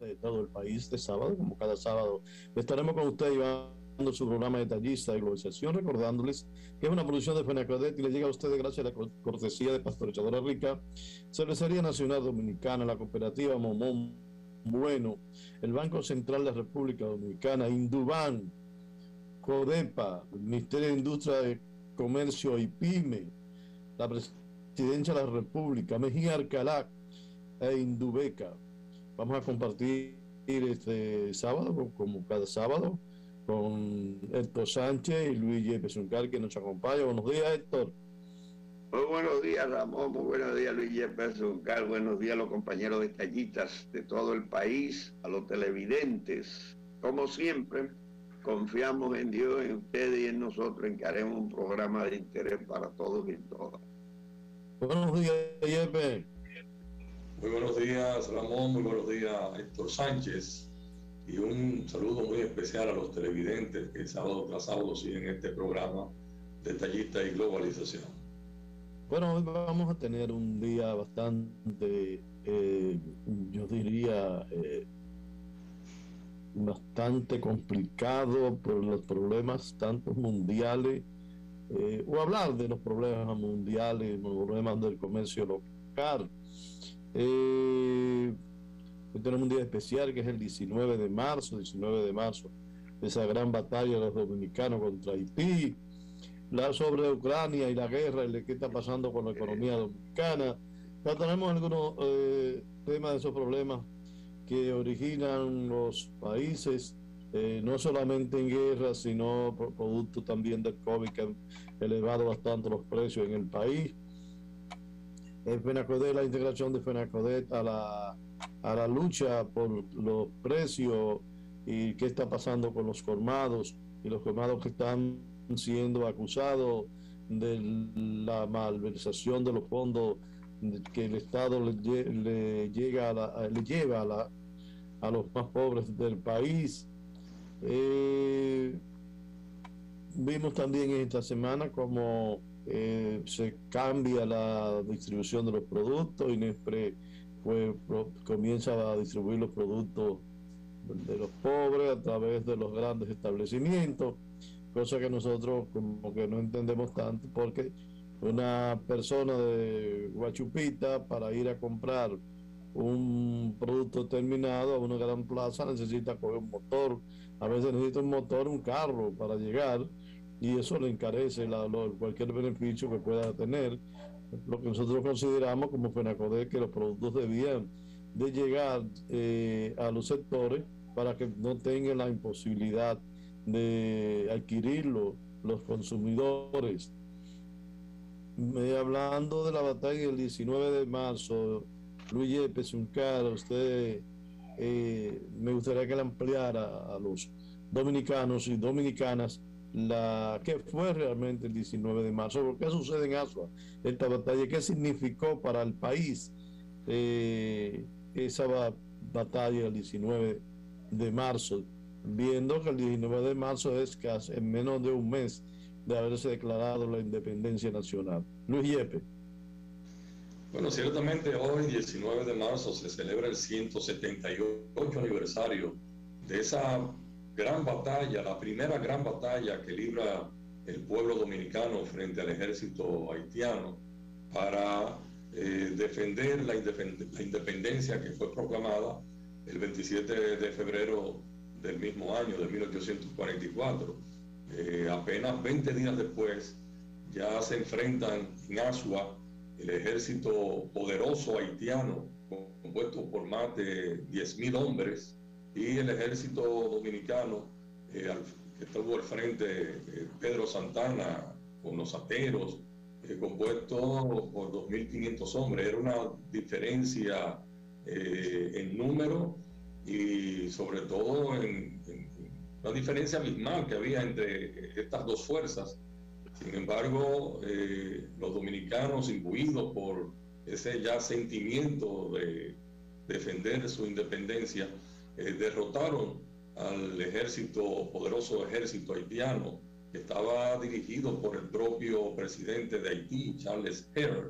de todo el país este sábado, como cada sábado. Estaremos con usted llevando su programa Detallista de Globalización, recordándoles que es una producción de FENACODET y le llega a ustedes gracias a la cortesía de Pastorizadora Rica, Cervecería Nacional Dominicana, la Cooperativa Momón Bueno, el Banco Central de la República Dominicana, Induban, CODEPA, el Ministerio de Industria, de Comercio y PYME, la Presidencia de la República, Mejía Alcalá e Indubeca. Vamos a compartir este sábado, como cada sábado, con Héctor Sánchez y Luis Yepes Uncal, que nos acompaña. Buenos días, Héctor. Muy buenos días, Ramón. Muy buenos días, Luis Yepes Uncal. Buenos días a los compañeros detallistas de todo el país, a los televidentes. Como siempre, confiamos en Dios, en ustedes y en nosotros, en que haremos un programa de interés para todos y todas. Buenos días, Yepes. Muy buenos días, Ramón. Muy buenos días, Héctor Sánchez. Y un saludo muy especial a los televidentes que sábado tras sábado siguen este programa Detallista y Globalización. Bueno, hoy vamos a tener un día bastante, yo diría, bastante complicado por los problemas tanto mundiales, o hablar de los problemas mundiales, los problemas del comercio local. Hoy tenemos un día especial que es el 19 de marzo, esa gran batalla de los dominicanos contra Haití, sobre Ucrania y la guerra y lo que está pasando con la economía dominicana. Ya tenemos algunos temas de esos problemas que originan los países, no solamente en guerra, sino producto también del COVID, que han elevado bastante los precios en el país. El FENACODET, la integración de FENACODET a la lucha por los precios y qué está pasando con los colmados y los colmados que están siendo acusados de la malversación de los fondos que el Estado le lleva a los más pobres del país. Vimos también esta semana cómo se cambia la distribución de los productos. Inespre comienza a distribuir los productos de los pobres a través de los grandes establecimientos, cosa que nosotros como que no entendemos tanto, porque una persona de Guachupita, para ir a comprar un producto terminado a una gran plaza, necesita coger un motor, a veces necesita un motor, un carro para llegar, y eso le encarece cualquier beneficio que pueda tener. Lo que nosotros consideramos como FENACODET, que los productos debían de llegar a los sectores para que no tengan la imposibilidad de adquirirlo los consumidores. Hablando de la batalla del 19 de marzo, Luis Yepes Uncal, usted me gustaría que le ampliara a los dominicanos y dominicanas qué fue realmente el 19 de marzo, por qué sucede en Asua esta batalla, qué significó para el país esa batalla del 19 de marzo, viendo que el 19 de marzo es casi en menos de un mes de haberse declarado la independencia nacional. Luis Yepes. Bueno, ciertamente hoy, 19 de marzo, se celebra el 178 aniversario de esa gran batalla, la primera gran batalla que libra el pueblo dominicano frente al ejército haitiano para defender la independencia que fue proclamada el 27 de febrero del mismo año, de 1844. Apenas 20 días después ya se enfrentan en Asua el ejército poderoso haitiano, compuesto por más de 10.000 hombres, y el ejército dominicano, que estuvo al frente Pedro Santana con los ateros, compuesto por 2.500 hombres. Era una diferencia en número y sobre todo en una diferencia abismal que había entre estas dos fuerzas. Sin embargo, los dominicanos, imbuidos por ese ya sentimiento de defender su independencia, derrotaron al poderoso ejército haitiano, que estaba dirigido por el propio presidente de Haití, Charles Herrera.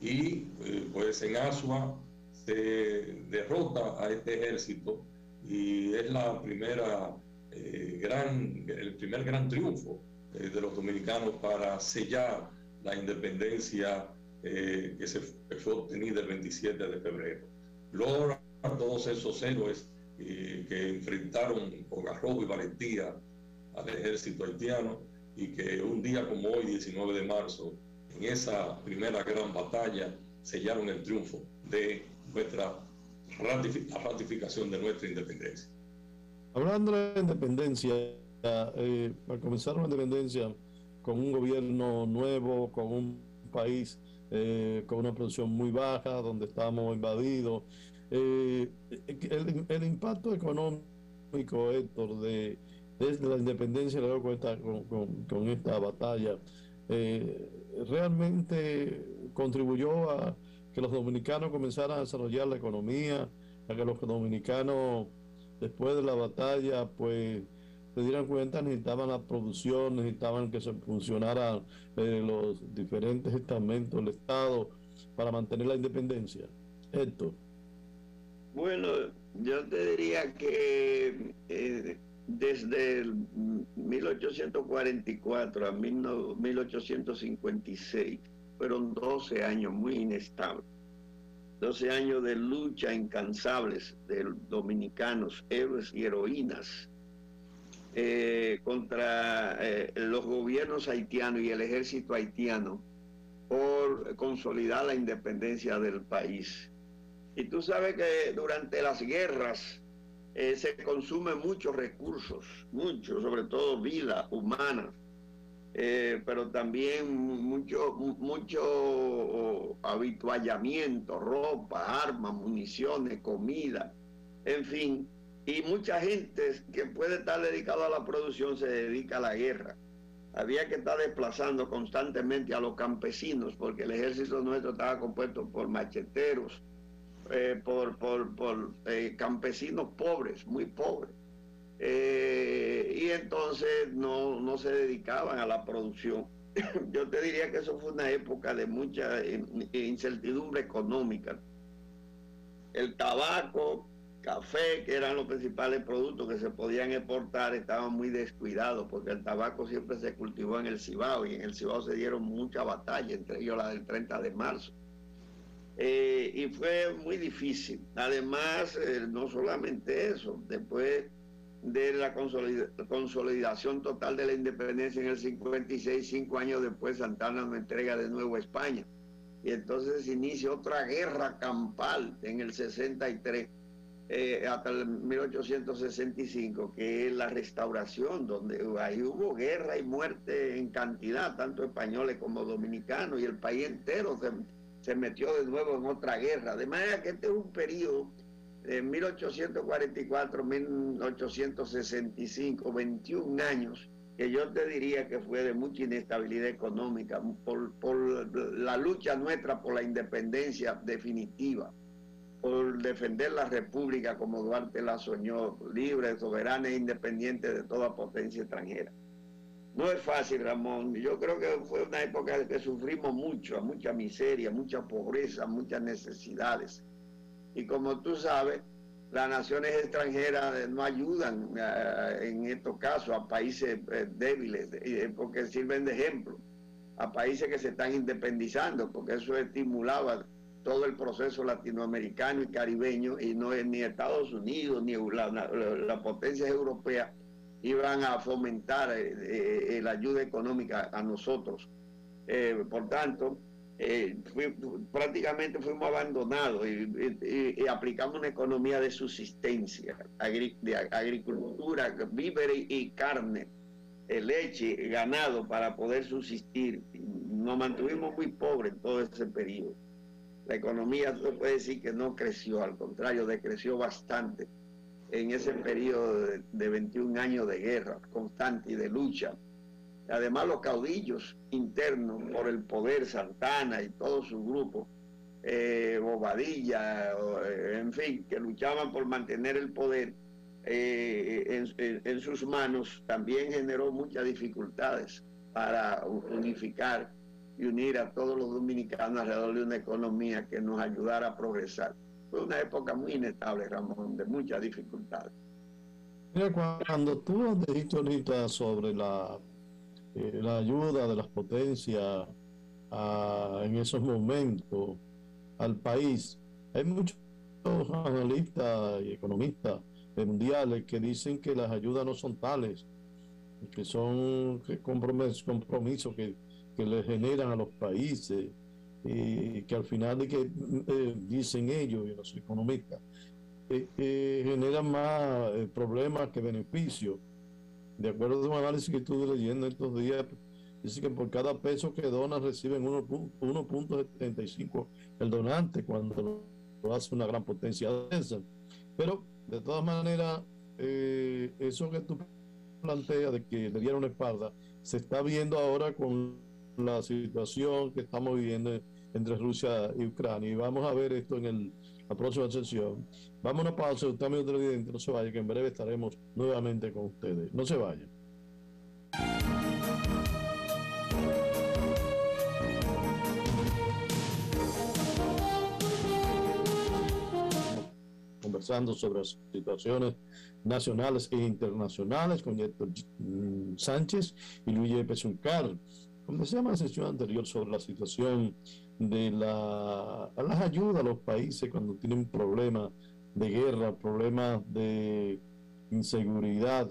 Y pues en Asua se derrota a este ejército y es la primera el primer gran triunfo de los dominicanos para sellar la independencia que fue obtenida el 27 de febrero. Logra todos esos héroes que enfrentaron con arrojo y valentía al ejército haitiano y que un día como hoy, 19 de marzo, en esa primera gran batalla, sellaron el triunfo de la ratificación de nuestra independencia. Hablando de la independencia, para comenzar una independencia con un gobierno nuevo, con un país con una producción muy baja, donde estábamos invadidos, el impacto económico, Héctor, desde la independencia luego con esta batalla, realmente contribuyó a que los dominicanos comenzaran a desarrollar la economía, a que los dominicanos después de la batalla pues se dieran cuenta, necesitaban la producción, necesitaban que se funcionaran los diferentes estamentos del Estado para mantener la independencia. Héctor. Bueno, yo te diría que desde el 1844 a 1856 fueron 12 años muy inestables. 12 años de lucha incansables de dominicanos, héroes y heroínas, contra los gobiernos haitianos y el ejército haitiano por consolidar la independencia del país. Y tú sabes que durante las guerras se consumen muchos recursos, muchos, sobre todo vida humana, pero también mucho habituallamiento, ropa, armas, municiones, comida, en fin. Y mucha gente que puede estar dedicada a la producción se dedica a la guerra. Había que estar desplazando constantemente a los campesinos, porque el ejército nuestro estaba compuesto por macheteros, por campesinos pobres, muy pobres. Y entonces no se dedicaban a la producción. Yo te diría que eso fue una época de mucha incertidumbre económica. El tabaco, café, que eran los principales productos que se podían exportar, estaban muy descuidados, porque el tabaco siempre se cultivó en el Cibao, y en el Cibao se dieron muchas batallas, entre ellos la del 30 de marzo. Y fue muy difícil. Además, no solamente eso, después de la consolidación total de la independencia en el 56, 5 años después, Santana nos entrega de nuevo a España. Y entonces se inicia otra guerra campal en el 63, hasta el 1865, que es la restauración, donde ahí hubo guerra y muerte en cantidad, tanto españoles como dominicanos, y el país entero se metió de nuevo en otra guerra. De manera que este es un periodo de 1844, 1865, 21 años, que yo te diría que fue de mucha inestabilidad económica, por la lucha nuestra por la independencia definitiva, por defender la república como Duarte la soñó, libre, soberana e independiente de toda potencia extranjera. No es fácil, Ramón. Yo creo que fue una época en que sufrimos mucho, mucha miseria, mucha pobreza, muchas necesidades. Y como tú sabes, las naciones extranjeras no ayudan en estos casos a países débiles, porque sirven de ejemplo a países que se están independizando, porque eso estimulaba todo el proceso latinoamericano y caribeño, y no es ni Estados Unidos ni las potencias europeas iban a fomentar la ayuda económica a nosotros. Por tanto, prácticamente fuimos abandonados y aplicamos una economía de subsistencia, de agricultura, víveres y carne, leche, ganado, para poder subsistir. Nos mantuvimos muy pobres en todo ese periodo. La economía, se puede decir que no creció, al contrario, decreció bastante en ese periodo de 21 años de guerra constante y de lucha. Además, los caudillos internos por el poder, Santana y todo su grupo, Bobadilla, en fin, que luchaban por mantener el poder en sus manos, también generó muchas dificultades para unificar y unir a todos los dominicanos alrededor de una economía que nos ayudara a progresar. fue una época muy inestable, Ramón, de muchas dificultades. Mira, cuando tú dijiste ahorita sobre la ayuda de las potencias en esos momentos al país, hay muchos analistas y economistas mundiales que dicen que las ayudas no son tales, que son compromisos que le generan a los países y que al final de que dicen ellos y los economistas generan más problemas que beneficios. De acuerdo a un análisis que estuve leyendo estos días, dice que por cada peso que donan reciben 1.75 el donante cuando lo hace una gran potencia de esa. Pero de todas maneras, eso que tú planteas de que le dieron la espalda, se está viendo ahora con la situación que estamos viviendo entre Rusia y Ucrania. Y vamos a ver esto en la próxima sesión. Vamos a una pausa, usted amigo televidente, no se vaya, que en breve estaremos nuevamente con ustedes. No se vayan. Conversando sobre las situaciones nacionales e internacionales con Héctor Sánchez y Luis Yepes Uncar. Como decíamos en la sesión anterior sobre la situación de las ayudas a los países cuando tienen problemas de guerra, problemas de inseguridad.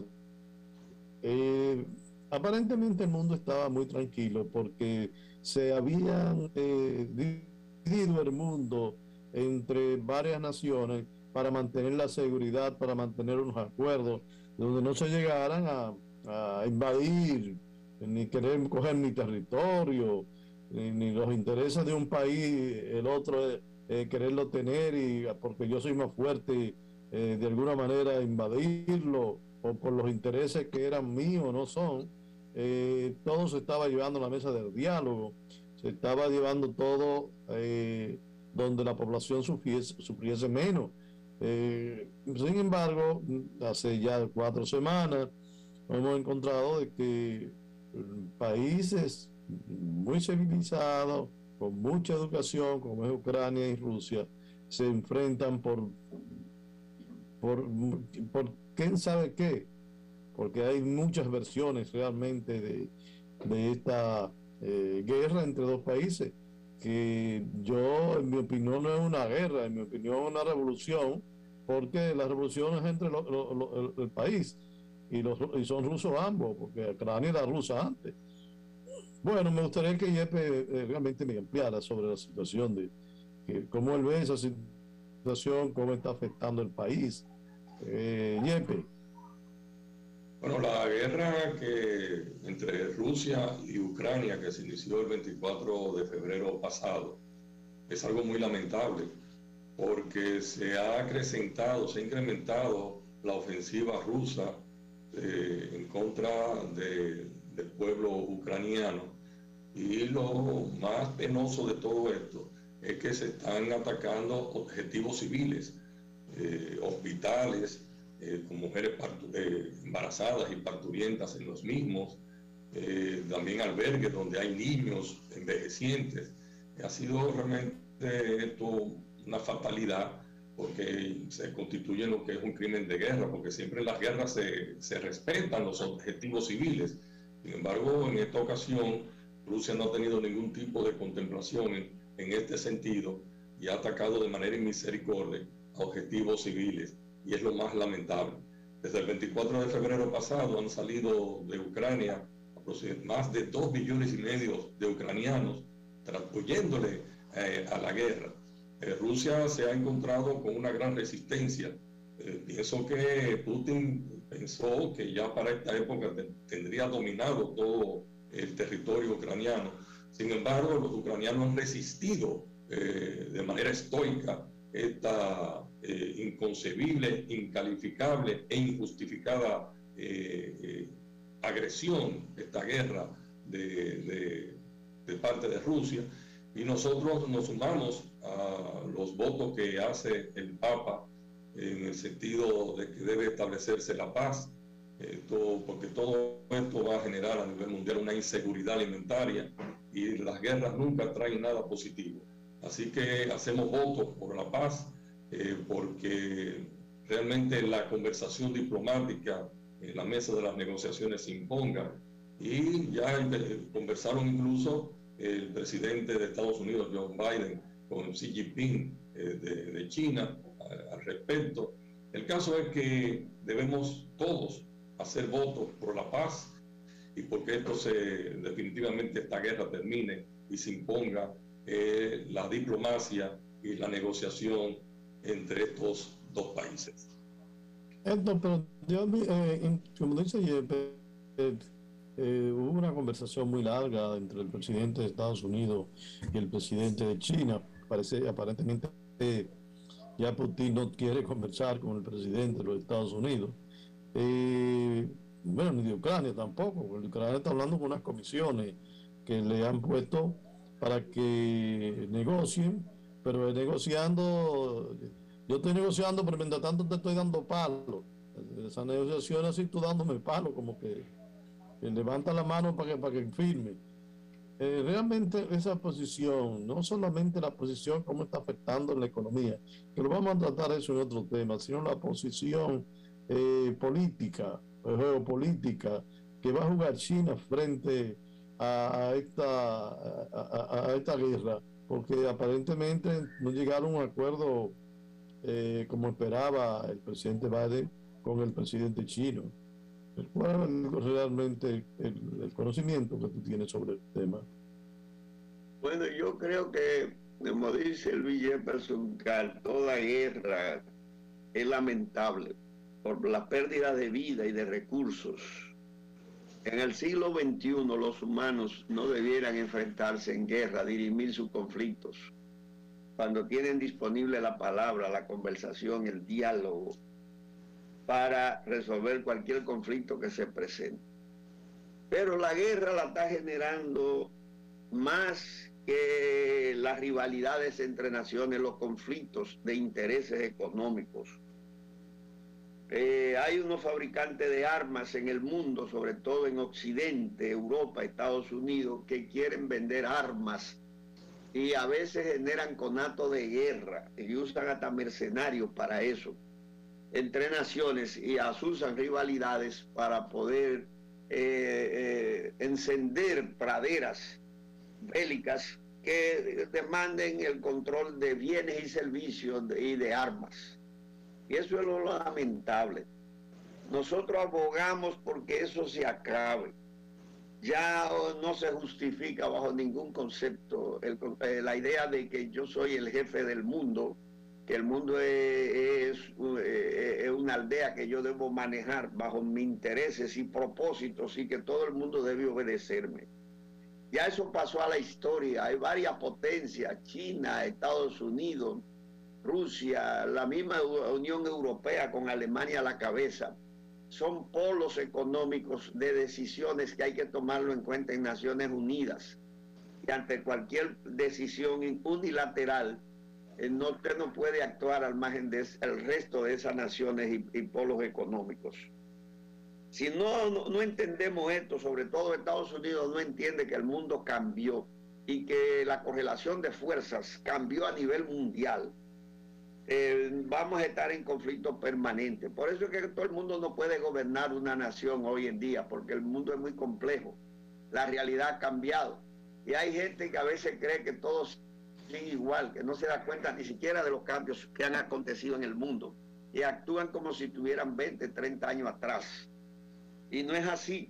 Aparentemente el mundo estaba muy tranquilo porque se habían dividido el mundo entre varias naciones para mantener la seguridad, para mantener unos acuerdos donde no se llegaran a invadir, ni querer coger ni territorio, ni los intereses de un país, el otro quererlo tener y porque yo soy más fuerte, de alguna manera invadirlo, o por los intereses que eran míos, no son. Todo se estaba llevando a la mesa del diálogo, se estaba llevando todo donde la población sufriese menos. Sin embargo, hace ya 4 semanas hemos encontrado de que países muy civilizados, con mucha educación, como es Ucrania y Rusia, se enfrentan por quién sabe qué, porque hay muchas versiones realmente de esta guerra entre dos países, que yo, en mi opinión, no es una guerra, en mi opinión es una revolución, porque la revolución es entre el país, y son rusos ambos, porque Ucrania era rusa antes. Bueno, me gustaría que Yepes realmente me ampliara sobre la situación de cómo él ve esa situación, cómo está afectando el país. Yepes. Bueno, la guerra entre Rusia y Ucrania, que se inició el 24 de febrero pasado, es algo muy lamentable, porque se ha incrementado la ofensiva rusa en contra del pueblo ucraniano. Y lo más penoso de todo esto es que se están atacando objetivos civiles, hospitales, con mujeres embarazadas y parturientas en los mismos, también albergues donde hay niños envejecientes. Ha sido realmente esto una fatalidad, porque se constituye lo que es un crimen de guerra, porque siempre en las guerras se respetan los objetivos civiles. Sin embargo, en esta ocasión, Rusia no ha tenido ningún tipo de contemplación en este sentido y ha atacado de manera inmisericordia a objetivos civiles, y es lo más lamentable. Desde el 24 de febrero pasado han salido de Ucrania más de 2,5 millones de ucranianos huyéndole a la guerra. Rusia se ha encontrado con una gran resistencia. Pienso que Putin pensó que ya para esta época tendría dominado todo el territorio ucraniano. Sin embargo, los ucranianos han resistido de manera estoica esta inconcebible, incalificable e injustificada agresión, esta guerra de parte de Rusia. Y nosotros nos sumamos a los votos que hace el Papa en el sentido de que debe establecerse la paz, porque todo esto va a generar a nivel mundial una inseguridad alimentaria, y las guerras nunca traen nada positivo. Así que hacemos votos por la paz, porque realmente la conversación diplomática en la mesa de las negociaciones se imponga. Y ya conversaron incluso el presidente de Estados Unidos, Joe Biden, con Xi Jinping de China al respecto. El caso es que debemos todos hacer votos por la paz y porque definitivamente esta guerra termine y se imponga la diplomacia y la negociación entre estos dos países. Pero yo, como dice Yepes, hubo una conversación muy larga entre el presidente de Estados Unidos y el presidente de China. Aparentemente ya Putin no quiere conversar con el presidente de los Estados Unidos. Bueno, ni de Ucrania tampoco, porque Ucrania está hablando con unas comisiones que le han puesto para que negocien, pero negociando, yo estoy negociando, pero mientras tanto te estoy dando palo. Esa negociación así, tú dándome palo, como que levanta la mano para que firme. Realmente esa posición, no solamente la posición, cómo está afectando la economía, que lo vamos a tratar eso en otro tema, sino la posición política, geopolítica, que va a jugar China frente a esta guerra, porque aparentemente no llegaron a un acuerdo como esperaba el presidente Biden con el presidente chino. ¿Cuál es realmente el conocimiento que tú tienes sobre el tema? Bueno, yo creo que, como dice Luis Jefferson, toda guerra es lamentable por la pérdida de vida y de recursos. En el siglo XXI los humanos no debieran enfrentarse en guerra, dirimir sus conflictos. Cuando tienen disponible la palabra, la conversación, el diálogo, para resolver cualquier conflicto que se presente. Pero la guerra la está generando más que las rivalidades entre naciones, los conflictos de intereses económicos. Hay unos fabricantes de armas en el mundo, sobre todo en Occidente, Europa, Estados Unidos, que quieren vender armas y a veces generan conatos de guerra y usan hasta mercenarios para eso, entre naciones, y asusan rivalidades para poder encender praderas bélicas que demanden el control de bienes y servicios y de armas. Y eso es lo lamentable. Nosotros abogamos porque eso se acabe. Ya no se justifica bajo ningún concepto la idea de que yo soy el jefe del mundo, que el mundo es una aldea que yo debo manejar bajo mis intereses y propósitos y que todo el mundo debe obedecerme. Ya eso pasó a la historia. Hay varias potencias, China, Estados Unidos, Rusia, la misma Unión Europea con Alemania a la cabeza. Son polos económicos de decisiones que hay que tomarlo en cuenta en Naciones Unidas. Y ante cualquier decisión unilateral, usted no puede actuar al margen del resto de esas naciones y polos económicos. Si no entendemos esto, sobre todo Estados Unidos no entiende que el mundo cambió y que la correlación de fuerzas cambió a nivel mundial, vamos a estar en conflicto permanente. Por eso es que todo el mundo no puede gobernar una nación hoy en día, porque el mundo es muy complejo. La realidad ha cambiado. Y hay gente que a veces cree que todos siguen igual, que no se da cuenta ni siquiera de los cambios que han acontecido en el mundo. Y actúan como si tuvieran 20, 30 años atrás. Y no es así.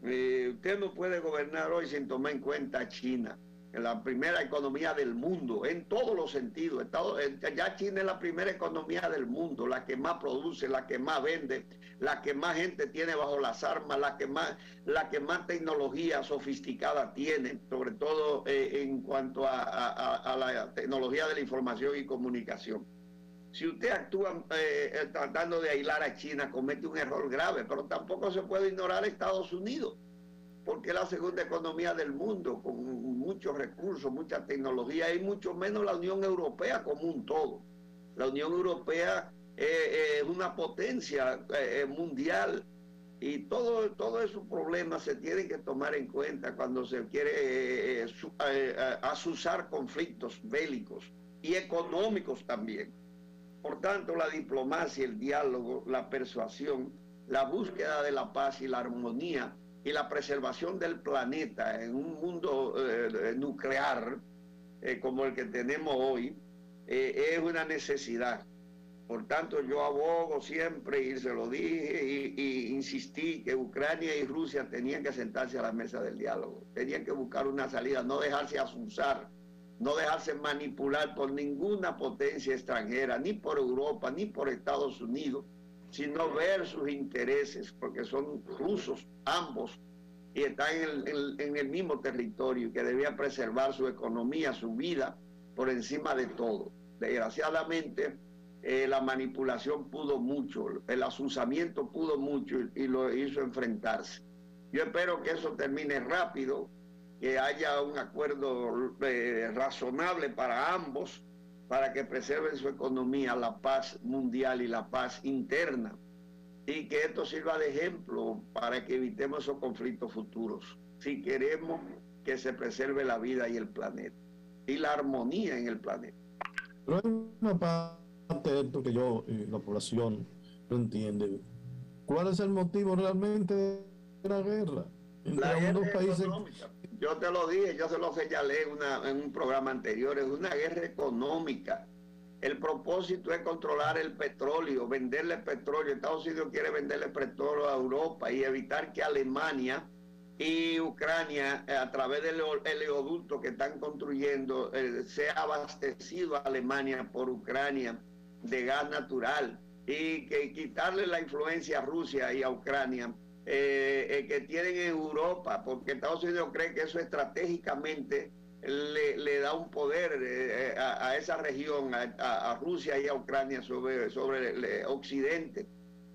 Usted no puede gobernar hoy sin tomar en cuenta a China, la primera economía del mundo, en todos los sentidos. Ya China es la primera economía del mundo, la que más produce, la que más vende, la que más gente tiene bajo las armas, la que más tecnología sofisticada tiene, sobre todo en cuanto a la tecnología de la información y comunicación. Si usted actúa tratando de aislar a China, comete un error grave, pero tampoco se puede ignorar a Estados Unidos, porque es la segunda economía del mundo, con muchos recursos, mucha tecnología, y mucho menos la Unión Europea como un todo. La Unión Europea es una potencia mundial, y todos esos problemas se tienen que tomar en cuenta cuando se quiere azuzar conflictos bélicos y económicos también. Por tanto, la diplomacia, el diálogo, la persuasión, la búsqueda de la paz y la armonía y la preservación del planeta en un mundo nuclear como el que tenemos hoy, es una necesidad. Por tanto, yo abogo siempre, y se lo dije, y insistí que Ucrania y Rusia tenían que sentarse a la mesa del diálogo, tenían que buscar una salida, no dejarse asusar, no dejarse manipular por ninguna potencia extranjera, ni por Europa, ni por Estados Unidos, sino ver sus intereses, porque son rusos ambos, y están en el mismo territorio, que debía preservar su economía, su vida, por encima de todo. Desgraciadamente, la manipulación pudo mucho, el azuzamiento pudo mucho y lo hizo enfrentarse. Yo espero que eso termine rápido, que haya un acuerdo razonable para ambos, para que preserven su economía, la paz mundial y la paz interna, y que esto sirva de ejemplo para que evitemos esos conflictos futuros, si queremos que se preserve la vida y el planeta, y la armonía en el planeta. Pero hay una parte de esto que la población no entiende. ¿Cuál es el motivo realmente de la guerra entre dos países? Económica. Yo te lo dije, yo se lo señalé en un programa anterior, es una guerra económica. El propósito es controlar el petróleo, venderle petróleo. Estados Unidos quiere venderle petróleo a Europa y evitar que Alemania y Ucrania, a través del oleoducto que están construyendo, sea abastecido a Alemania por Ucrania de gas natural, y que quitarle la influencia a Rusia y a Ucrania que tienen en Europa, porque Estados Unidos cree que eso estratégicamente le da un poder a esa región, a Rusia y a Ucrania sobre el Occidente,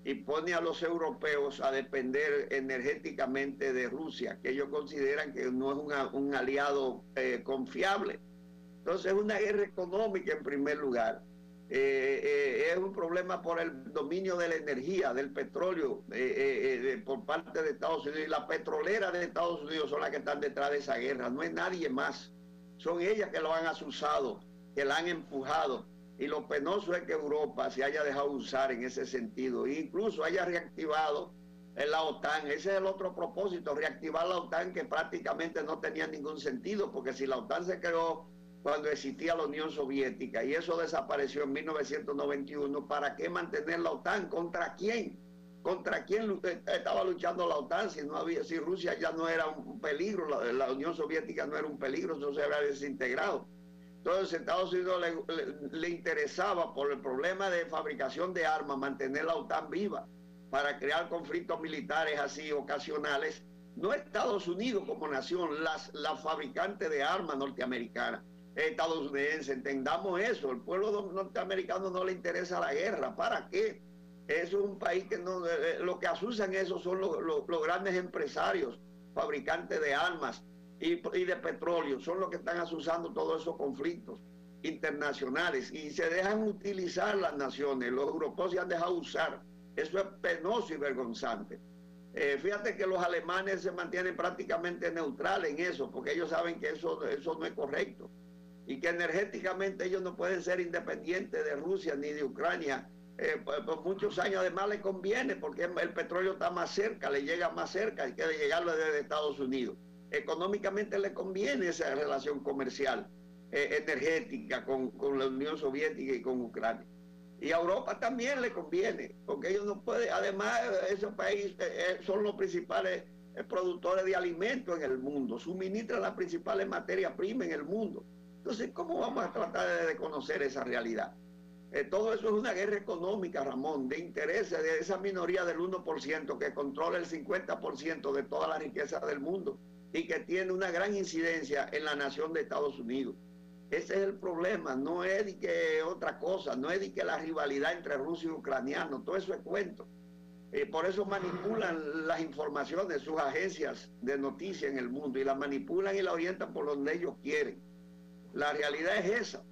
y pone a los europeos a depender energéticamente de Rusia, que ellos consideran que no es un aliado confiable. Entonces es una guerra económica en primer lugar. Es un problema por el dominio de la energía, del petróleo, por parte de Estados Unidos, y las petroleras de Estados Unidos son las que están detrás de esa guerra, no es nadie más. Son ellas que lo han asusado, que la han empujado, y lo penoso es que Europa se haya dejado usar en ese sentido, e incluso haya reactivado la OTAN. Ese es el otro propósito, reactivar la OTAN, que prácticamente no tenía ningún sentido, porque si la OTAN se creó cuando existía la Unión Soviética y eso desapareció en 1991, ¿para qué mantener la OTAN? ¿Contra quién? ¿Contra quién estaba luchando la OTAN si Rusia ya no era un peligro, la Unión Soviética no era un peligro, eso se había desintegrado? Entonces, a Estados Unidos le interesaba, por el problema de fabricación de armas, mantener la OTAN viva para crear conflictos militares así ocasionales. No Estados Unidos como nación, la fabricante de armas norteamericana, estadounidense, entendamos eso. El pueblo norteamericano no le interesa la guerra. ¿Para qué? Eso es un país que no, lo que asusan eso son los grandes empresarios, fabricantes de armas y de petróleo, son los que están asusando todos esos conflictos internacionales, y se dejan utilizar las naciones. Los europeos se han dejado usar. Eso es penoso y vergonzante. Fíjate que los alemanes se mantienen prácticamente neutrales en eso, porque ellos saben que eso no es correcto, y que energéticamente ellos no pueden ser independientes de Rusia ni de Ucrania por muchos años. Además les conviene, porque el petróleo está más cerca, le llega más cerca que de llegarlo desde Estados Unidos. Económicamente le conviene esa relación comercial energética con la Unión Soviética y con Ucrania. Y a Europa también le conviene, porque ellos no pueden, además esos países son los principales productores de alimentos en el mundo, suministran las principales materias primas en el mundo. Entonces, ¿cómo vamos a tratar de conocer esa realidad? Todo eso es una guerra económica, Ramón, de intereses de esa minoría del 1% que controla el 50% de toda la riqueza del mundo y que tiene una gran incidencia en la nación de Estados Unidos. Ese es el problema, no es de que otra cosa, no es de que la rivalidad entre rusos y ucranianos, todo eso es cuento. Por eso manipulan las informaciones, sus agencias de noticias en el mundo, y las manipulan y la orientan por donde ellos quieren. La realidad es esa.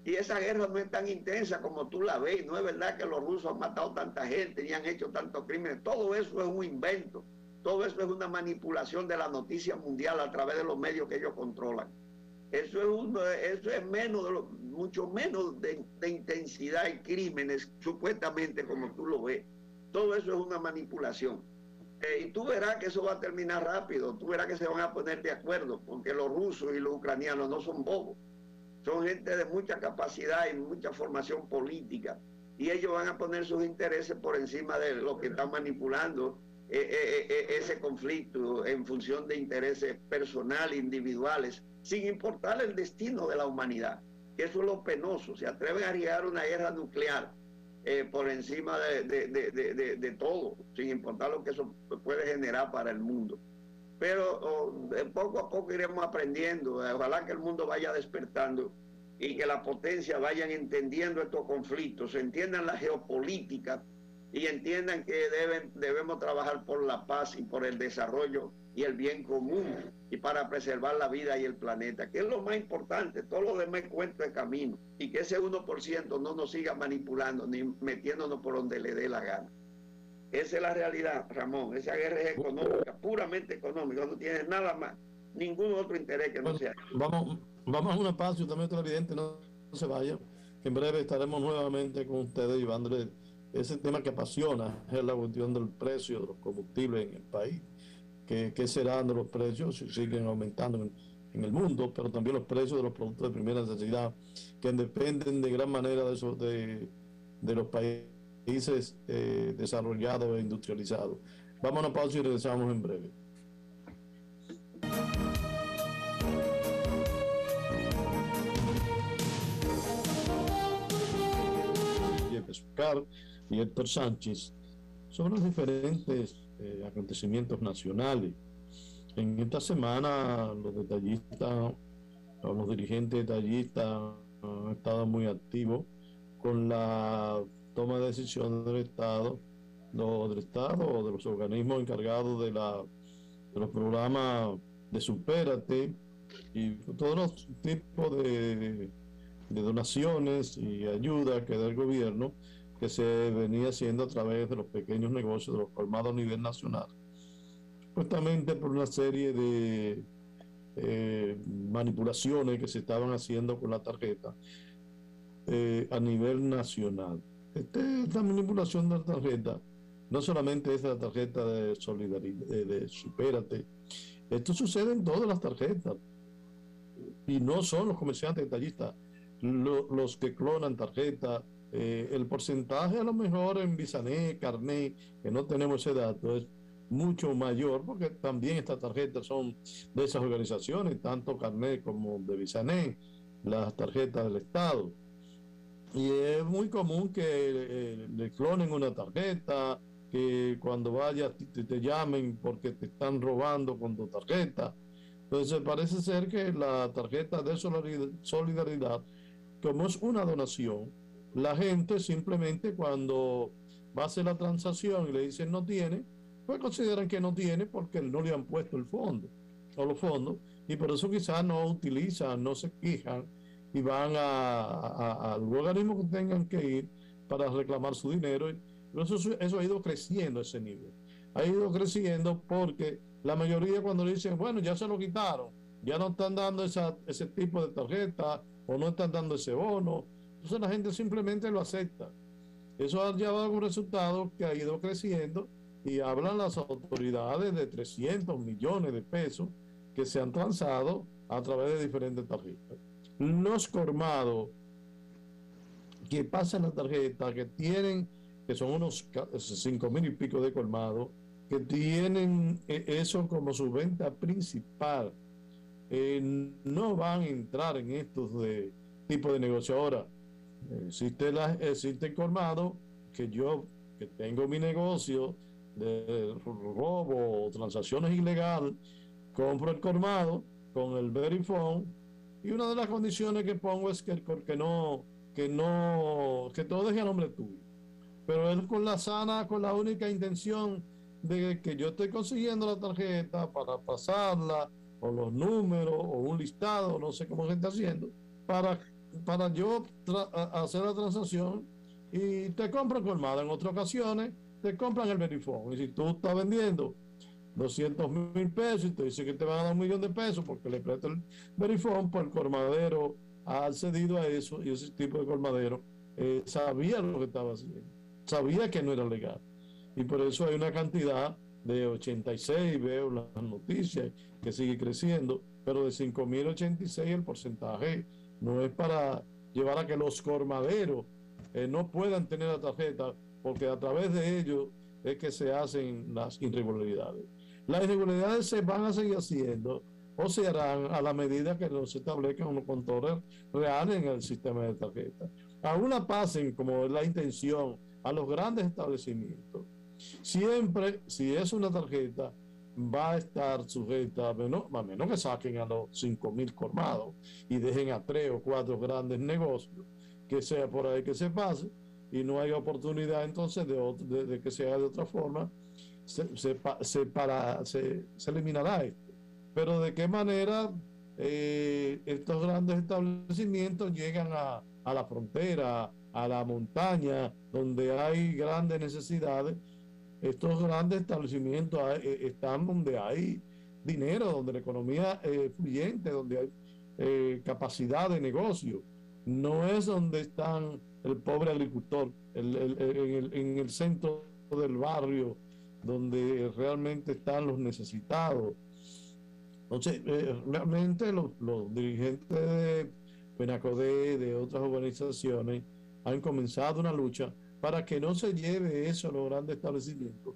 Y esa guerra no es tan intensa como tú la ves. No es verdad que los rusos han matado tanta gente y han hecho tantos crímenes. Todo eso es un invento. Todo eso es una manipulación de la noticia mundial a través de los medios que ellos controlan. Eso es mucho menos de intensidad y crímenes, supuestamente como tú lo ves. Todo eso es una manipulación. Y tú verás que eso va a terminar rápido, tú verás que se van a poner de acuerdo, porque los rusos y los ucranianos no son bobos, son gente de mucha capacidad y mucha formación política, y ellos van a poner sus intereses por encima de lo que están manipulando ese conflicto en función de intereses personales, individuales, sin importar el destino de la humanidad, que eso es lo penoso. Se atreven a arriesgar una guerra nuclear por encima de todo, sin importar lo que eso puede generar para el mundo. Pero poco a poco iremos aprendiendo. Ojalá que el mundo vaya despertando y que las potencias vayan entendiendo estos conflictos, entiendan la geopolítica y entiendan que debemos trabajar por la paz y por el desarrollo y el bien común y para preservar la vida y el planeta, que es lo más importante. Todo lo demás cuenta de camino, y que ese 1% no nos siga manipulando ni metiéndonos por donde le dé la gana. Esa es la realidad, Ramón. Esa guerra es económica, puramente económica, no tiene nada más, ningún otro interés que no sea. Vamos a un espacio, también televidente, no se vaya, que en breve estaremos nuevamente con ustedes llevándole ese tema que apasiona, es la cuestión del precio de los combustibles en el país. ¿Qué serán de los precios si siguen aumentando en el mundo? Pero también los precios de los productos de primera necesidad, que dependen de gran manera de los países desarrollados e industrializados. Vamos a una pausa y regresamos en breve. Y Héctor Sánchez sobre los diferentes acontecimientos nacionales. En esta semana los dirigentes detallistas han estado muy activos con la toma de decisiones del Estado o de los organismos encargados de los programas de Supérate y todos los tipos de donaciones y ayuda que da el gobierno, que se venía haciendo a través de los pequeños negocios, de los colmados a nivel nacional, supuestamente por una serie de manipulaciones que se estaban haciendo con la tarjeta a nivel nacional. Esta manipulación de la tarjeta no solamente es la tarjeta de solidaridad, de Supérate, esto sucede en todas las tarjetas, y no son los comerciantes detallistas los que clonan tarjetas. El porcentaje a lo mejor en Bisané, Carnet, que no tenemos ese dato, es mucho mayor, porque también estas tarjetas son de esas organizaciones, tanto Carnet como de Bisané, las tarjetas del Estado. Y es muy común que le clonen una tarjeta, que cuando vayas te llamen porque te están robando con tu tarjeta. Entonces parece ser que la tarjeta de solidaridad, como es una donación, la gente simplemente cuando va a hacer la transacción y le dicen no tiene, pues consideran que no tiene porque no le han puesto el fondo o los fondos, y por eso quizás no utilizan, no se quejan y van al organismo que tengan que ir para reclamar su dinero. Eso ha ido creciendo, ese nivel ha ido creciendo, porque la mayoría cuando le dicen bueno, ya se lo quitaron, ya no están dando ese tipo de tarjeta o no están dando ese bono, entonces la gente simplemente lo acepta. Eso ha llevado a un resultado que ha ido creciendo, y hablan las autoridades de 300 millones de pesos que se han transado a través de diferentes tarjetas. Los colmados que pasan la tarjeta, que son unos 5,000 y pico de colmados, que tienen eso como su venta principal, no van a entrar en estos tipos de negocio. Ahora, existe el colmado, que tengo mi negocio de robo o transacciones ilegales, compro el colmado con el Verifone, y una de las condiciones que pongo es que todo deje a nombre tuyo, pero él con la única intención de que yo estoy consiguiendo la tarjeta para pasarla, o los números, o un listado, no sé cómo se está haciendo, para yo hacer la transacción, y te compran colmada. En otras ocasiones te compran el Verifone, y si tú estás vendiendo 200,000 pesos y te dice que te van a dar 1,000,000 de pesos porque le presta el verifón, pues el colmadero ha accedido a eso y ese tipo de colmadero sabía lo que estaba haciendo, sabía que no era legal. Y por eso hay una cantidad de 86, veo las noticias, que sigue creciendo, pero de 5,086 el porcentaje no es para llevar a que los colmaderos no puedan tener la tarjeta, porque a través de ellos es que se hacen las irregularidades. Las irregularidades se van a seguir haciendo o se harán a la medida que no se establezcan unos controles reales en el sistema de tarjetas. Aún la pasen, como es la intención, a los grandes establecimientos. Siempre, si es una tarjeta, va a estar sujeta, a menos que saquen a los 5,000 colmados y dejen a 3 o 4 grandes negocios, que sea por ahí que se pase, y no hay oportunidad entonces de que se haga de otra forma, se eliminará esto. Pero de qué manera estos grandes establecimientos llegan a la frontera, a la montaña, donde hay grandes necesidades. Estos grandes establecimientos están donde hay dinero, donde la economía es fluyente, donde hay capacidad de negocio. No es donde están el pobre agricultor, en el centro del barrio, donde realmente están los necesitados. Entonces, realmente los dirigentes de Penacodé, de otras organizaciones, han comenzado una lucha para que no se lleve eso a los grandes establecimientos,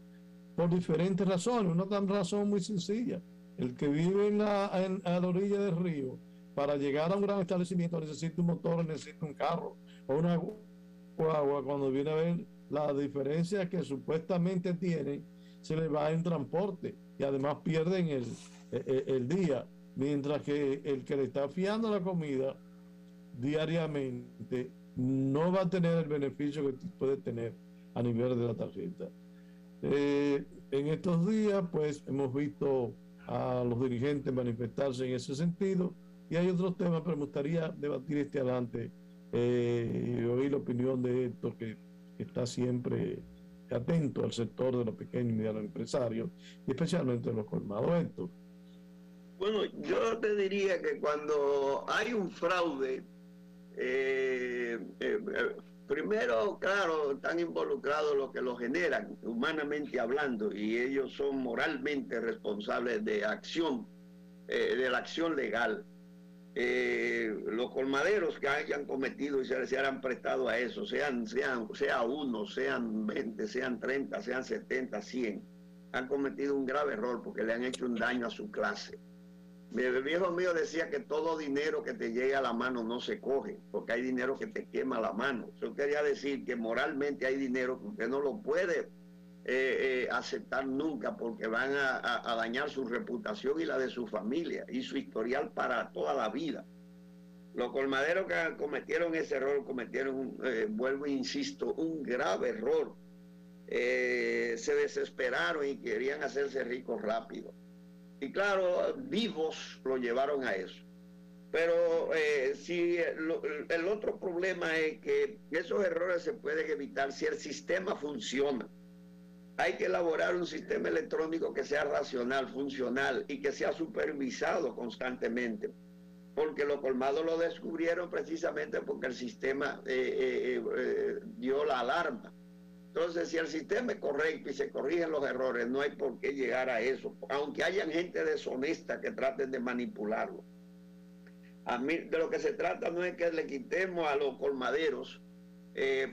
por diferentes razones. Una razón muy sencilla: el que vive a la orilla del río, para llegar a un gran establecimiento necesita un motor, necesita un carro o una guagua. Cuando viene a ver la diferencia que supuestamente tienen, se les va en transporte y además pierden el día, mientras que el que le está fiando la comida diariamente no va a tener el beneficio que puede tener a nivel de la tarjeta. En estos días, pues, hemos visto a los dirigentes manifestarse en ese sentido, y hay otros temas, pero me gustaría debatir adelante y oír la opinión de Héctor, que está siempre atento al sector de los pequeños y medianos empresarios, y especialmente de los colmados. Héctor. Bueno, yo te diría que cuando hay un fraude, primero, claro, están involucrados los que lo generan, humanamente hablando, y ellos son moralmente responsables de acción, de la acción legal. Los colmaderos que hayan cometido y se hayan prestado a eso, sea uno, sean 20, sean 30, sean 70, 100, han cometido un grave error porque le han hecho un daño a su clase. El viejo mío decía que todo dinero que te llegue a la mano no se coge, porque hay dinero que te quema la mano. Yo quería decir que moralmente hay dinero que usted no lo puede aceptar nunca, porque van a dañar su reputación y la de su familia y su historial para toda la vida. Los colmaderos que cometieron ese error, vuelvo e insisto, un grave error. Se desesperaron y querían hacerse ricos rápido. Y claro, vivos lo llevaron a eso. Pero si el otro problema es que esos errores se pueden evitar si el sistema funciona. Hay que elaborar un sistema electrónico que sea racional, funcional y que sea supervisado constantemente. Porque los colmados lo descubrieron precisamente porque el sistema dio la alarma. Entonces, si el sistema es correcto y se corrigen los errores, no hay por qué llegar a eso, aunque hayan gente deshonesta que traten de manipularlo. A mí de lo que se trata no es que le quitemos a los colmaderos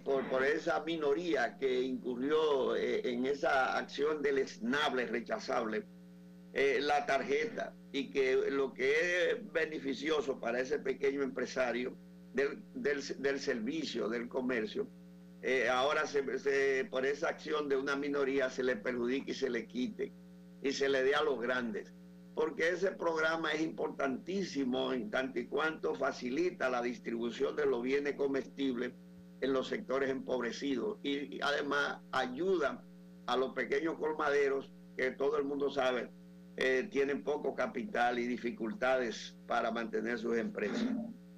por esa minoría que incurrió en esa acción deleznable, rechazable, la tarjeta, y que lo que es beneficioso para ese pequeño empresario del servicio, del comercio, ahora por esa acción de una minoría se le perjudique y se le quite y se le dé a los grandes, porque ese programa es importantísimo en tanto y cuanto facilita la distribución de los bienes comestibles en los sectores empobrecidos y además ayuda a los pequeños colmaderos que todo el mundo sabe tienen poco capital y dificultades para mantener sus empresas.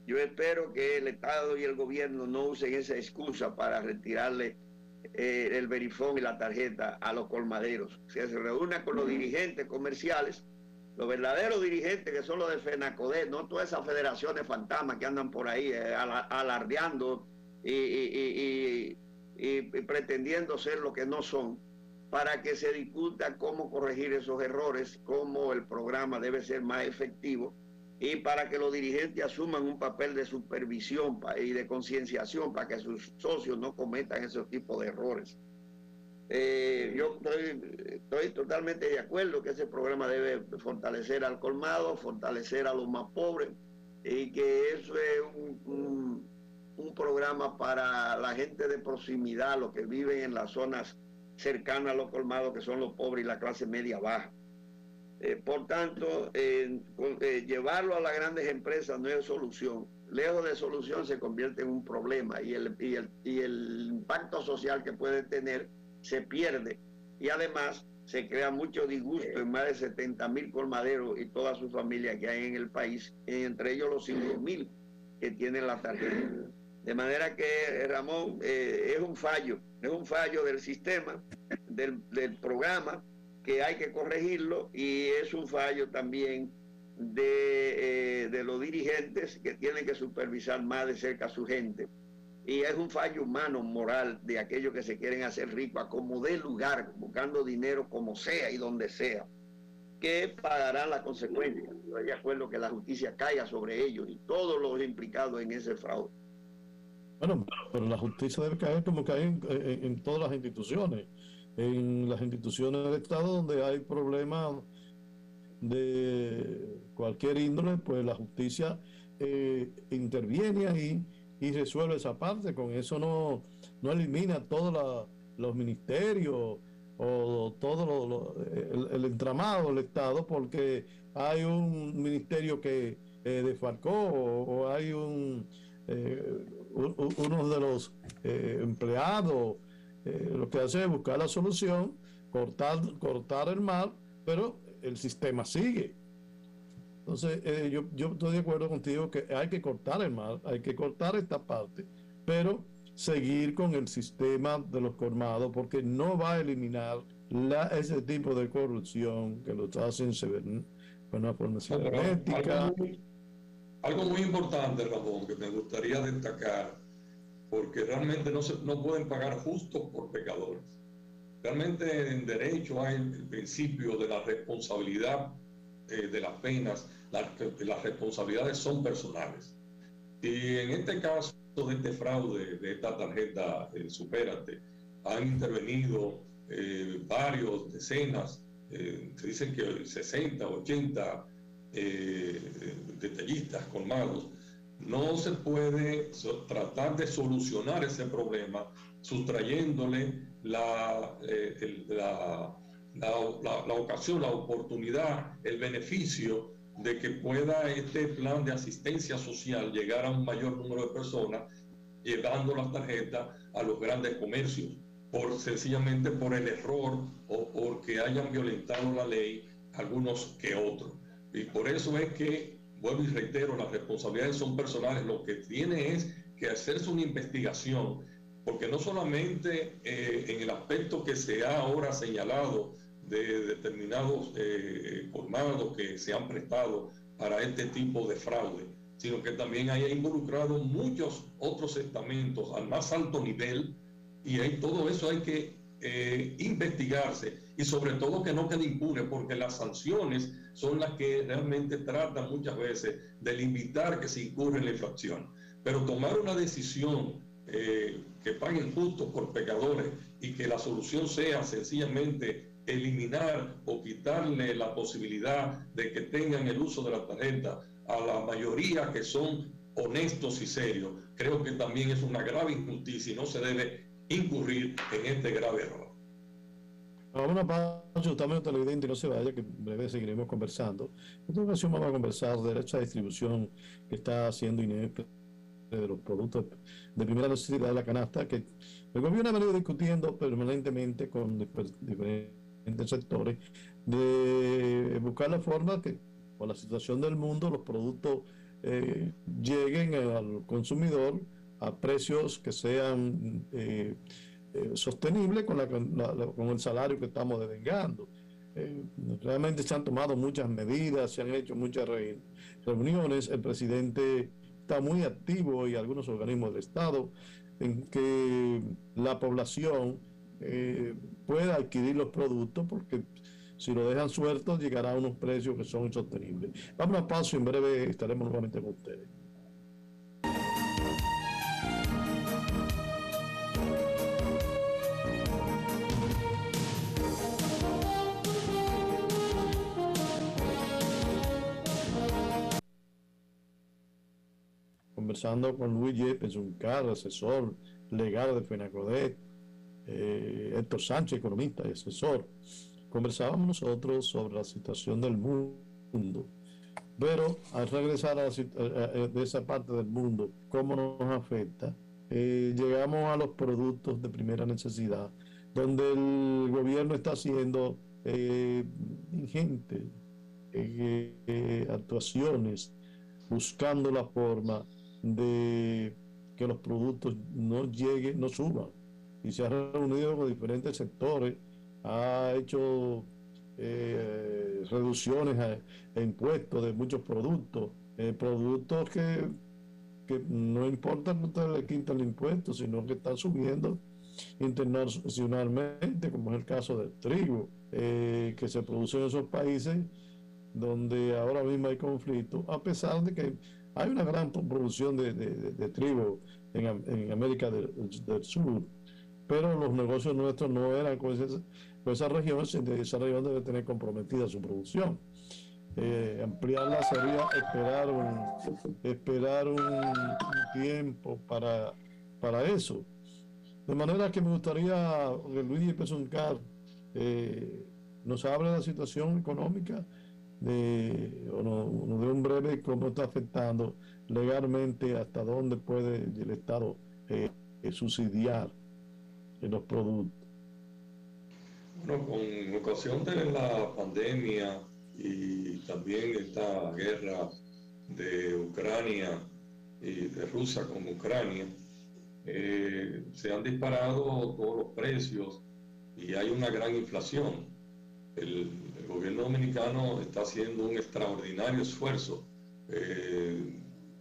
Yo espero que el Estado y el gobierno no usen esa excusa para retirarle el verifón y la tarjeta a los colmaderos. O sea, se reúna con los dirigentes comerciales, los verdaderos dirigentes, que son los de FENACODER, no todas esas federaciones fantasmas que andan por ahí alardeando y pretendiendo ser lo que no son, para que se discuta cómo corregir esos errores, cómo el programa debe ser más efectivo, y para que los dirigentes asuman un papel de supervisión y de concienciación para que sus socios no cometan esos tipos de errores. Yo estoy totalmente de acuerdo que ese programa debe fortalecer al colmado, fortalecer a los más pobres, y que eso es un programa para la gente de proximidad, los que viven en las zonas cercanas a los colmados, que son los pobres y la clase media baja. Por tanto, llevarlo a las grandes empresas no es solución. Lejos de solución, se convierte en un problema, y el impacto social que puede tener se pierde, y además se crea mucho disgusto en más de 70,000 colmaderos y todas sus familias que hay en el país, entre ellos los 5,000 que tienen la tarjeta. De manera que, Ramón, es un fallo del sistema, del programa, que hay que corregirlo, y es un fallo también de los dirigentes, que tienen que supervisar más de cerca a su gente. Y es un fallo humano, moral, de aquellos que se quieren hacer ricos a como dé lugar, buscando dinero como sea y donde sea, que pagarán las consecuencias. Yo estoy de acuerdo que la justicia caiga sobre ellos y todos los implicados en ese fraude. Bueno, pero la justicia debe caer como cae en todas las instituciones. En las instituciones del Estado, donde hay problemas de cualquier índole, pues la justicia interviene ahí y resuelve esa parte. Con eso no elimina todos los ministerios o todo el entramado del Estado, porque hay un ministerio que desfalcó, o hay uno de los empleados. Lo que hace es buscar la solución, cortar el mal, pero el sistema sigue. Entonces, yo estoy de acuerdo contigo que hay que cortar el mal, hay que cortar esta parte, pero seguir con el sistema de los colmados, porque no va a eliminar ese tipo de corrupción que lo hacen con una forma cibernética. Algo muy importante, Ramón, que me gustaría destacar, porque realmente no pueden pagar justos por pecadores. Realmente en derecho hay el principio de la responsabilidad de las penas. Las responsabilidades son personales. Y en este caso de este fraude, de esta tarjeta Supérate, han intervenido varios, decenas, se dicen que 60, 80 detallistas colmados. No se puede tratar de solucionar ese problema sustrayéndole la ocasión, la oportunidad, el beneficio de que pueda este plan de asistencia social llegar a un mayor número de personas, llevando las tarjetas a los grandes comercios, sencillamente por el error o porque hayan violentado la ley algunos que otros. Y por eso es que, vuelvo y reitero, las responsabilidades son personales. Lo que tiene es que hacerse una investigación, porque no solamente en el aspecto que se ha ahora señalado de determinados colmados que se han prestado para este tipo de fraude, sino que también haya involucrado muchos otros estamentos al más alto nivel, y todo eso hay que investigarse, y sobre todo que no quede impune, porque las sanciones son las que realmente tratan muchas veces de limitar que se incurre en la infracción. Pero tomar una decisión que paguen justos por pecadores, y que la solución sea sencillamente eliminar o quitarle la posibilidad de que tengan el uso de la tarjeta a la mayoría que son honestos y serios, creo que también es una grave injusticia y no se debe incurrir en este grave error. Una pausa, también televidente, no se vaya, que en breve seguiremos conversando. En esta ocasión vamos a conversar de esta distribución que está haciendo INEP de los productos de primera necesidad de la canasta, que el gobierno ha venido discutiendo permanentemente con diferentes sectores, de buscar la forma que, por la situación del mundo, los productos lleguen al consumidor a precios que sean sostenible con el salario que estamos devengando. Realmente se han tomado muchas medidas, se han hecho muchas reuniones. El presidente está muy activo y algunos organismos del Estado en que la población pueda adquirir los productos, porque si lo dejan suelto llegará a unos precios que son insostenibles. Vamos a paso y en breve estaremos nuevamente con ustedes. Conversando con Luis Yepes Uncar, asesor legal de FENACODET, Héctor Sánchez, economista y asesor. Conversábamos nosotros sobre la situación del mundo, pero al regresar de esa parte del mundo, cómo nos afecta, llegamos a los productos de primera necesidad, donde el gobierno está haciendo ingentes actuaciones, buscando la forma de que los productos no lleguen, no suban, y se ha reunido con diferentes sectores, ha hecho reducciones a impuestos de muchos productos, productos que no importa que ustedes le quiten el impuesto, sino que están subiendo internacionalmente, como es el caso del trigo, que se produce en esos países donde ahora mismo hay conflicto, a pesar de que hay una gran producción de trigo en América del Sur, pero los negocios nuestros no eran con esa región. Esa región debe tener comprometida su producción. Ampliarla sería esperar un tiempo para eso. De manera que me gustaría que Luis Pesuncar nos hable de la situación económica, nos dé un breve cómo está afectando legalmente, hasta dónde puede el Estado subsidiar en los productos. Bueno, con ocasión de la pandemia y también esta guerra de Ucrania y de Rusia con Ucrania, se han disparado todos los precios y hay una gran inflación. El gobierno dominicano está haciendo un extraordinario esfuerzo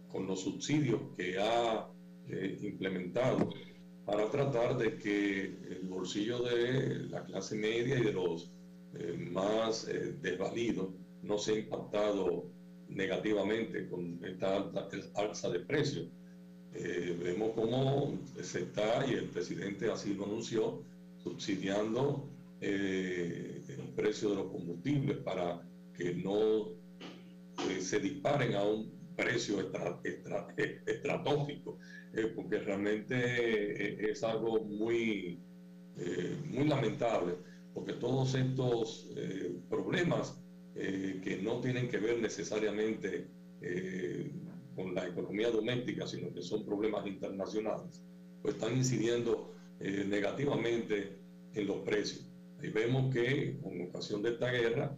con los subsidios que ha implementado para tratar de que el bolsillo de la clase media y de los más desvalidos no sea impactado negativamente con esta alza de precios. Vemos cómo se está, y el presidente así lo anunció, subsidiando el precio de los combustibles para que no se disparen a un precio estratosfico, porque realmente es algo muy lamentable, porque todos estos problemas que no tienen que ver necesariamente con la economía doméstica, sino que son problemas internacionales, pues están incidiendo negativamente en los precios. Ahí vemos que con ocasión de esta guerra,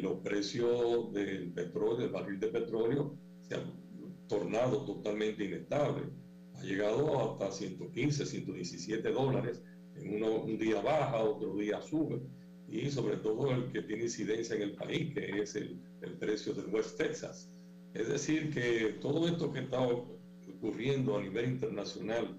los precios del petróleo, del barril de petróleo, se han tornado totalmente inestables. Ha llegado hasta 115, 117 dólares. En un día baja, otro día sube. Y sobre todo el que tiene incidencia en el país, que es el precio del West Texas. Es decir, que todo esto que está ocurriendo a nivel internacional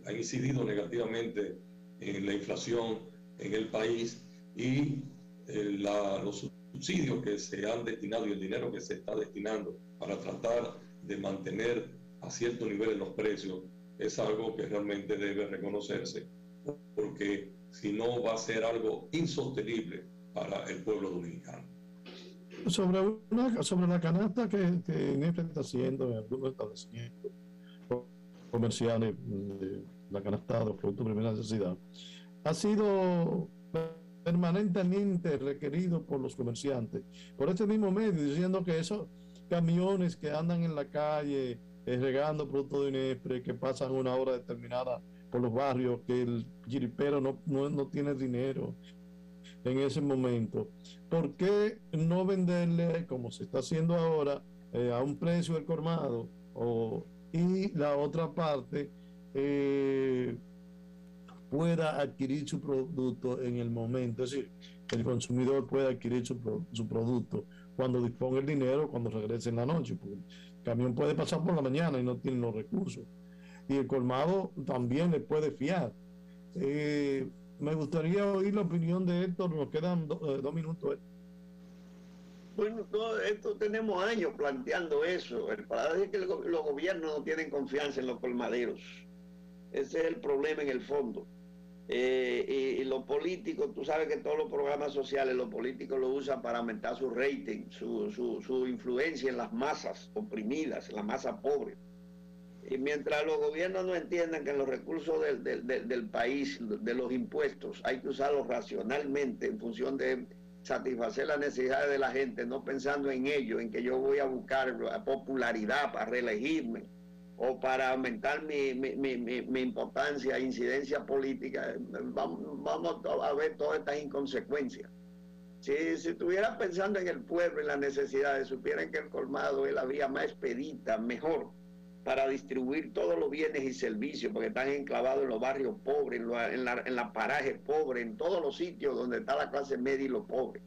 ha incidido negativamente en la inflación en el país, y los subsidios que se han destinado y el dinero que se está destinando para tratar de mantener a cierto nivel los precios es algo que realmente debe reconocerse, porque si no va a ser algo insostenible para el pueblo dominicano. Sobre la canasta que NEFRE está haciendo en algunos establecimientos comerciales, la canasta de los productos de primera necesidad, ha sido permanentemente requerido por los comerciantes, por este mismo medio, diciendo que esos camiones que andan en la calle regando productos de NEFRE, que pasan una hora determinada por los barrios, que el jiripero no tiene dinero en ese momento, ¿por qué no venderle, como se está haciendo ahora, a un precio del colmado? Y la otra parte, pueda adquirir su producto en el momento, es decir, el consumidor puede adquirir su producto cuando disponga el dinero, cuando regrese en la noche, porque el camión puede pasar por la mañana y no tiene los recursos. Y el colmado también le puede fiar. Me gustaría oír la opinión de Héctor, nos quedan 2 minutos. Bueno, todo esto tenemos años planteando eso. El problema es que los gobiernos no tienen confianza en los colmaderos. Ese es el problema en el fondo. Y los políticos, tú sabes que todos los programas sociales, los políticos lo usan para aumentar su rating, su influencia en las masas oprimidas, en la masa pobre. Y mientras los gobiernos no entiendan que los recursos del país, de los impuestos, hay que usarlos racionalmente en función de satisfacer las necesidades de la gente, no pensando en ello, en que yo voy a buscar popularidad para reelegirme o para aumentar mi importancia, incidencia política. Vamos a ver todas estas inconsecuencias. Si estuvieran pensando en el pueblo, en las necesidades, supieran que el colmado es la vía más expedita, mejor, para distribuir todos los bienes y servicios, porque están enclavados en los barrios pobres, en la parajes pobres, en todos los sitios donde está la clase media y los pobres.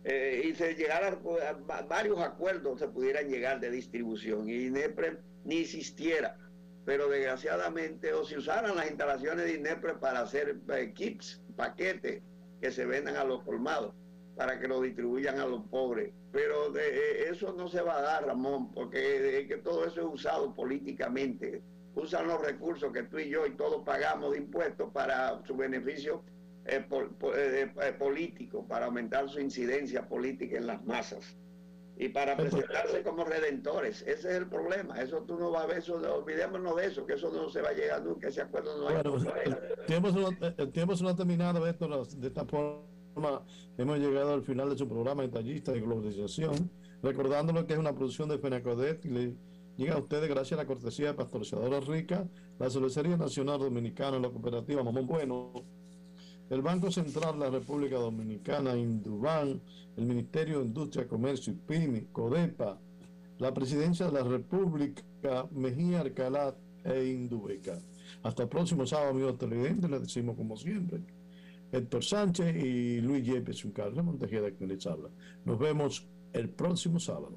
Y se llegara a varios acuerdos, se pudieran llegar de distribución, y INEPRE ni existiera. Pero desgraciadamente, o si usaran las instalaciones de INEPRE para hacer kits, paquetes que se vendan a los colmados, para que lo distribuyan a los pobres. Pero eso no se va a dar, Ramón, porque es que todo eso es usado políticamente. Usan los recursos que tú y yo y todos pagamos de impuestos para su beneficio político, para aumentar su incidencia política en las masas y para presentarse como redentores. Ese es el problema. Eso tú no vas a ver, eso, olvidémonos de eso, que eso no se va a llegar nunca, ese acuerdo no hay. Bueno, el tiempo se nos ha terminado, esto de esta forma hemos llegado al final de su programa Detallista de Globalización, recordándolo que es una producción de FENACODET y le llega a ustedes gracias a la cortesía de Pastorizadora Rica, la Cervecería Nacional Dominicana, la cooperativa Mamón Bueno, el Banco Central de la República Dominicana, Induban, el Ministerio de Industria, Comercio y PYME, CODEPA, la Presidencia de la República, Mejía Alcalá e Indubeca. Hasta el próximo sábado, amigos televidentes, les decimos como siempre, Héctor Sánchez y Luis Yepes, un Carlos Montejeda que les habla. Nos vemos el próximo sábado.